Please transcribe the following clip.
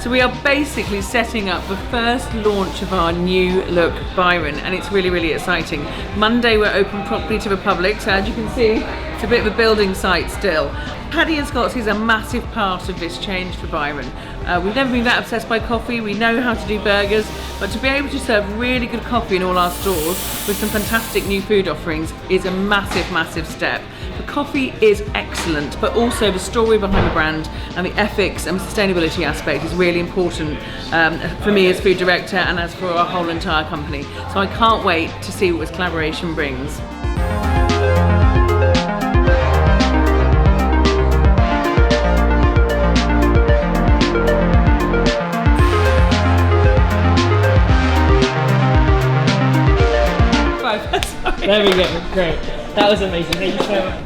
So we are basically setting up the first launch of our new look Byron, and it's really, really exciting. Monday we're open properly to the public, so as you can see, it's a bit of a building site still. Paddy and Scott's is a massive part of this change for Byron. We've never been that obsessed by coffee, we know how to do burgers, but to be able to serve really good coffee in all our stores with some fantastic new food offerings is a massive, massive step. The coffee is excellent, but also the story behind the brand and the ethics and sustainability aspect is really important for me as food director and as for our whole entire company. So I can't wait to see what this collaboration brings. There we go, great. That was amazing, thank you so much.